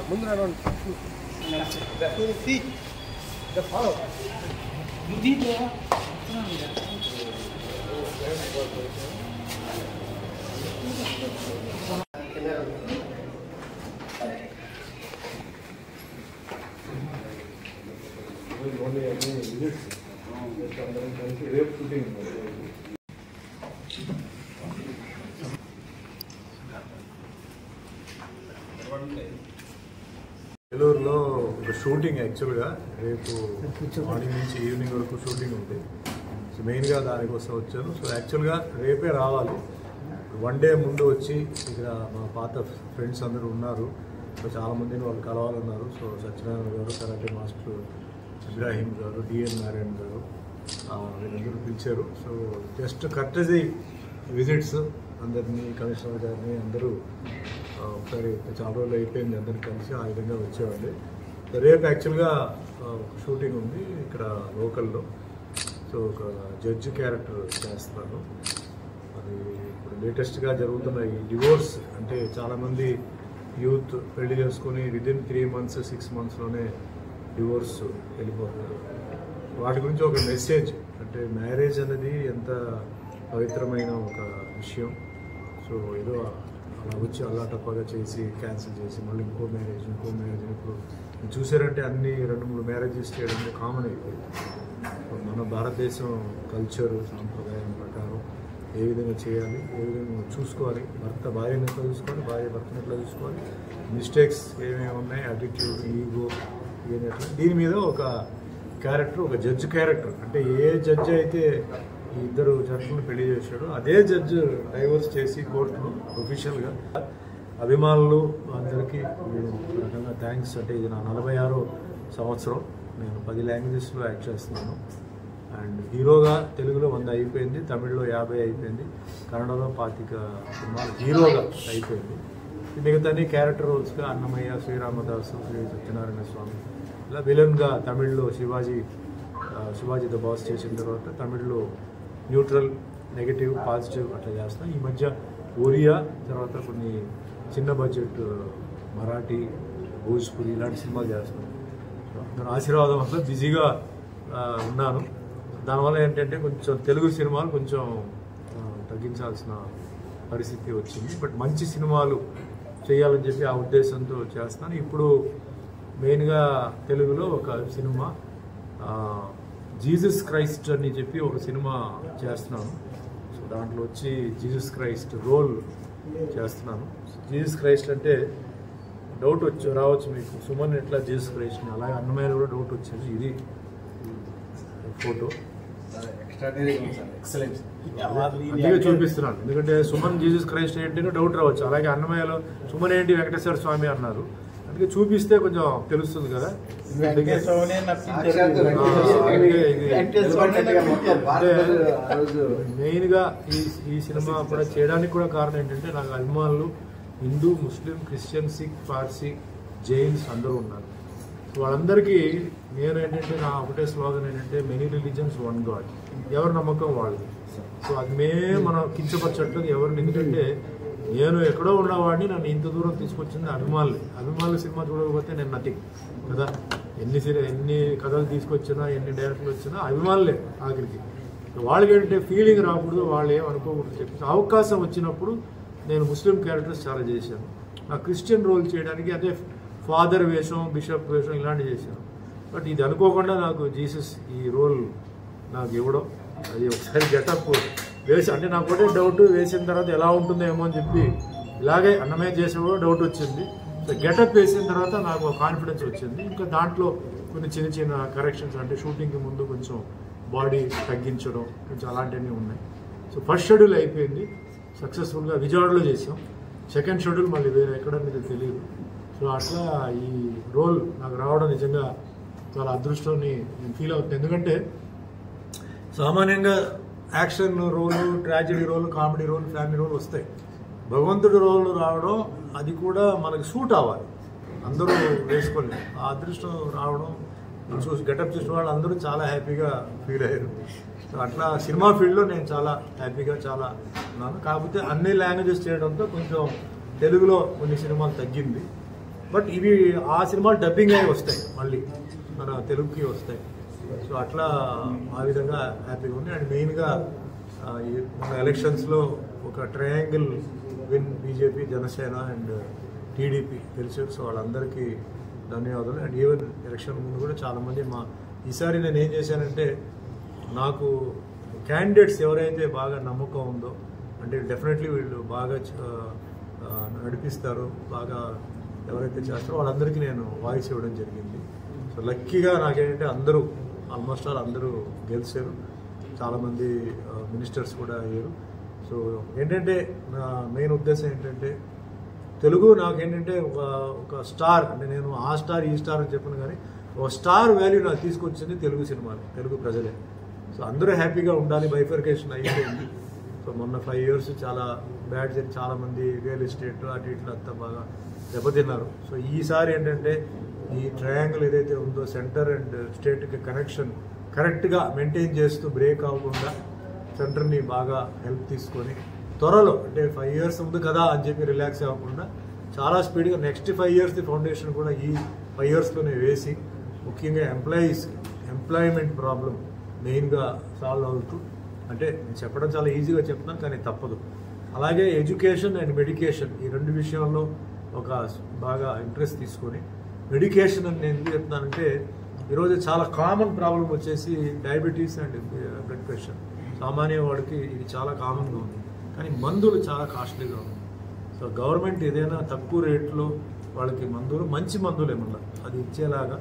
ముందు రేపు షూటింగ్ నెల్లూరులో ఒక షూటింగ్ యాక్చువల్గా రేపు మార్నింగ్ నుంచి ఈవినింగ్ వరకు షూటింగ్ ఉంది. సో మెయిన్గా దానికోసం వచ్చాను. సో యాక్చువల్గా రేపే రావాలి. వన్ డే ముందు వచ్చి ఇక్కడ మా పాత ఫ్రెండ్స్ అందరూ ఉన్నారు. సో చాలామందిని వాళ్ళు కలవాలన్నారు. సో సత్యనారాయణ గారు, కరాటే మాస్టర్ ఇబ్రాహీం గారు, డిఎన్ నారాయణ గారు వీళ్ళందరూ పిలిచారు. సో జస్ట్ కర్టజీ విజిట్స్ అందరినీ, కమిషనర్ గారిని అందరూ ఒకసారి చాలా రోజులు అయిపోయింది అందరిని కలిసి ఆ విధంగా వచ్చేవాడి. రేపు యాక్చువల్గా షూటింగ్ ఉంది ఇక్కడ లోకల్లో. సో ఒక జడ్జి క్యారెక్టర్ చేస్తున్నాను. అది ఇప్పుడు లేటెస్ట్గా జరుగుతున్న ఈ డివోర్స్ అంటే చాలామంది యూత్ పెళ్లి చేసుకొని విదిన్ 3 months 6 monthsలోనే డివోర్స్ వెళ్ళిపోతున్నారు. వాటి గురించి ఒక మెసేజ్ అంటే మ్యారేజ్ అనేది ఎంత పవిత్రమైన ఒక విషయం. సో ఏదో అలా వచ్చి అల్లాటప్పగా చేసి క్యాన్సిల్ చేసి మళ్ళీ ఇంకో మ్యారేజ్ ఇప్పుడు చూసారంటే అన్ని 2-3 మ్యారేజెస్ చేయడం కామన్ అయిపోయింది. మన భారతదేశం కల్చరు సాంప్రదాయం ప్రకారం ఏ విధంగా చేయాలి, ఏ విధంగా చూసుకోవాలి, భర్త భార్యను ఎట్లా చూసుకోవాలి, భార్య భర్తను ఎట్లా చూసుకోవాలి, మిస్టేక్స్ ఏమేమి ఉన్నాయి, యాటిట్యూడ్, ఈగో ఇవన్నీ ఎట్లా, దీని మీద ఒక క్యారెక్టర్, ఒక జడ్జ్ క్యారెక్టర్. అంటే ఏ జడ్జి అయితే ఈ ఇద్దరు జడ్జిలను పెళ్లి చేశాడు అదే జడ్జి డైవర్స్ చేసి కోర్టులో ఒఫీషియల్గా అభిమానులు అందరికీ రకంగా థ్యాంక్స్. అంటే ఇది నా 46వ సంవత్సరం. నేను 10 లాంగ్వేజెస్లో యాక్ట్ చేస్తున్నాను. అండ్ హీరోగా తెలుగులో 100 అయిపోయింది, తమిళ్లో 50 అయిపోయింది, కన్నడలో 25 సినిమాలు హీరోగా అయిపోయింది. మిగతాన్ని క్యారెక్టర్ రోల్స్గా అన్నమయ్య, శ్రీరామదాసు, శ్రీ సత్యనారాయణ స్వామి, ఇలా విలన్గా తమిళ్లో శివాజీ ద బాస్ చేసిన తర్వాత తమిళ్లో న్యూట్రల్, నెగటివ్, పాజిటివ్ అట్లా చేస్తాను. ఈ మధ్య ఒరియా తర్వాత కొన్ని చిన్న బడ్జెట్ మరాఠీ, భోజ్పురి ఇలాంటి సినిమాలు చేస్తున్నాను. నేను ఆశీర్వాదం వల్ల బిజీగా ఉన్నాను. దానివల్ల ఏంటంటే కొంచెం తెలుగు సినిమాలు కొంచెం తగ్గించాల్సిన పరిస్థితి వచ్చింది. బట్ మంచి సినిమాలు చేయాలని చెప్పి ఆ ఉద్దేశంతో చేస్తాను. ఇప్పుడు మెయిన్గా తెలుగులో ఒక సినిమా జీసస్ క్రైస్ట్ అని చెప్పి ఒక సినిమా చేస్తున్నాను. సో దాంట్లో వచ్చి జీసస్ క్రైస్ట్ రోల్ చేస్తున్నాను. జీసస్ క్రైస్ట్ అంటే డౌట్ రావచ్చు మీకు, సుమన్ ఎట్లా జీసస్ క్రైస్ట్ని, అలాగే అన్నమయ్యలో కూడా డౌట్ వచ్చింది. ఇది ఫోటో అందుకే చూపిస్తున్నాను. ఎందుకంటే సుమన్ జీసస్ క్రైస్ట్ ఏంటంటే డౌట్ రావచ్చు. అలాగే అన్నమయ్యలో సుమన్ ఏంటి వెంకటేశ్వర స్వామి అన్నారు. అందుకే చూపిస్తే కొంచెం తెలుస్తుంది కదా. మెయిన్గా ఈ సినిమా కూడా చేయడానికి కూడా కారణం ఏంటంటే నాకు అభిమానులు హిందూ, ముస్లిం, క్రిస్టియన్, సిక్, పార్సీ, జైన్స్ అందరూ ఉన్నారు. వాళ్ళందరికీ నేను ఏంటంటే నా ఒకటే స్లోగన్ ఏంటంటే మెనీ రిలీజన్స్ వన్ గాడ్, ఎవరి నమ్మకం వాళ్ళది. సో అది మనం కించపరచట్లేదు ఎవరిని. ఎందుకంటే నేను ఎక్కడో ఉన్నవాడిని నన్ను ఇంత దూరం తీసుకొచ్చింది అభిమానులు సినిమా చూడకపోతే నేను నథింగ్ కదా. ఎన్ని కథలు తీసుకొచ్చినా, ఎన్ని డైరెక్టర్లు వచ్చినా అభిమానులే ఆఖరికి. వాళ్ళకి ఏంటంటే ఫీలింగ్ రాకూడదు, వాళ్ళు ఏమనుకోకూడదు చెప్పి అవకాశం వచ్చినప్పుడు నేను ముస్లిం క్యారెక్టర్స్ చాలా చేశాను. నా క్రిస్టియన్ రోల్ చేయడానికి అదే ఫాదర్ వేషం, బిషప్ వేషం ఇలాంటివి చేశాను. బట్ ఇది అనుకోకుండా నాకు జీసస్ ఈ రోల్ నాకు ఇవ్వడం, అది ఒకసారి గెటప్ వేసి అంటే నాకు ఒకటే డౌట్, వేసిన తర్వాత ఎలా ఉంటుందో ఏమో అని చెప్పి ఇలాగే అన్నమయ్య చేసేవాడు డౌట్ వచ్చింది. సో గెటప్ వేసిన తర్వాత నాకు కాన్ఫిడెన్స్ వచ్చింది. ఇంకా దాంట్లో కొన్ని చిన్న కరెక్షన్స్ అంటే షూటింగ్కి ముందు కొంచెం బాడీ తగ్గించడం కొంచెం అలాంటివన్నీ ఉన్నాయి. సో ఫస్ట్ షెడ్యూల్ అయిపోయింది సక్సెస్ఫుల్గా, విజయవాడలో చేసాం. సెకండ్ షెడ్యూల్ మళ్ళీ వేరే ఎక్కడ మీద తెలియదు. సో అట్లా ఈ రోల్ నాకు రావడం నిజంగా చాలా అదృష్టాన్ని నేను ఫీల్ అవుతుంది. ఎందుకంటే సామాన్యంగా యాక్షన్ రోలు, ట్రాజెడీ రోలు, కామెడీ రోలు, ఫ్యామిలీ రోలు వస్తాయి. భగవంతుడి రోలు రావడం అది కూడా మనకి సూట్ అవ్వాలి, అందరూ వేసుకోలేదు. ఆ అదృష్టం రావడం చూసి గెటప్ చూసిన వాళ్ళు అందరూ చాలా హ్యాపీగా ఫీల్ అయ్యారు. సో అట్లా సినిమా ఫీల్డ్లో నేను చాలా హ్యాపీగా చాలా ఉన్నాను. కాకపోతే అన్ని లాంగ్వేజెస్ చేయడంతో కొంచెం తెలుగులో కొన్ని సినిమాలు తగ్గింది. బట్ ఇవి ఆ సినిమాలు డబ్బింగ్ అయి వస్తాయి, మళ్ళీ మన తెలుగుకి వస్తాయి. సో అట్లా ఆ విధంగా హ్యాపీగా ఉంది. అండ్ మెయిన్గా మన ఎలక్షన్స్లో ఒక triangle win BJP, Janasena and TDP గెలిచారు. సో వాళ్ళందరికీ ధన్యవాదాలు. అండ్ ఈవెన్ ఎలక్షన్ ముందు కూడా చాలామంది ఈసారి నేను ఏం చేశానంటే, నాకు క్యాండిడేట్స్ ఎవరైతే బాగా నమ్మకం ఉందో, అంటే డెఫినెట్లీ వీళ్ళు బాగా నడిపిస్తారు, బాగా ఎవరైతే చేస్తారో వాళ్ళందరికీ నేను వాయిస్ ఇవ్వడం జరిగింది. సో లక్కీగా నాకేంటంటే ఆల్మోస్ట్ అందరూ గెలిచారు, చాలామంది మినిస్టర్స్ కూడా అయ్యారు. సో ఏంటంటే నా మెయిన్ ఉద్దేశం ఏంటంటే, తెలుగు నాకేంటంటే ఒక స్టార్, అంటే నేను ఆ స్టార్ ఈ స్టార్ అని చెప్పను, కానీ ఒక స్టార్ వాల్యూ నాకు తీసుకొచ్చింది తెలుగు సినిమాలు, తెలుగు ప్రజలే. సో అందరూ హ్యాపీగా ఉండాలి. బైఫర్కేషన్ అయిపోయింది. సో మొన్న 5 years చాలా బ్యాడ్ జరిగి చాలామంది రియల్ ఎస్టేట్ అటు ఇట్లా అంతా బాగా దెబ్బతిన్నారు. సో ఈసారి ఏంటంటే ఈ ట్రయాంగిల్ ఏదైతే ఉందో సెంటర్ అండ్ స్టేట్కి కనెక్షన్ కరెక్ట్గా మెయింటైన్ చేస్తూ బ్రేక్ అవ్వకుండా సెంటర్ని బాగా హెల్ప్ తీసుకొని త్వరలో, అంటే 5 years ఉంది కదా అని చెప్పి రిలాక్స్ అవ్వకుండా చాలా స్పీడ్గా నెక్స్ట్ 5 years ఫౌండేషన్ కూడా ఈ 5 yearsలోనే వేసి, ముఖ్యంగా ఎంప్లాయ్మెంట్ ప్రాబ్లం మెయిన్గా సాల్వ్ అవుతూ, అంటే నేను చెప్పడం చాలా ఈజీగా చెప్తున్నాను కానీ తప్పదు. అలాగే ఎడ్యుకేషన్ అండ్ మెడికేషన్ ఈ 2 విషయాల్లో ఒక బాగా ఇంట్రెస్ట్ తీసుకొని, మెడికేషన్ అని నేను ఎందుకు చెప్తున్నానంటే, ఈరోజు చాలా కామన్ ప్రాబ్లం వచ్చేసి డయాబెటీస్ అండ్ బ్లడ్ ప్రెషర్. సామాన్య వాడికి ఇది చాలా కామన్గా ఉంది, కానీ మందులు చాలా కాస్ట్లీగా ఉంది. సో గవర్నమెంట్ ఏదైనా తక్కువ రేట్లో వాళ్ళకి మంచి మందులు ఏమన్నా అది ఇచ్చేలాగా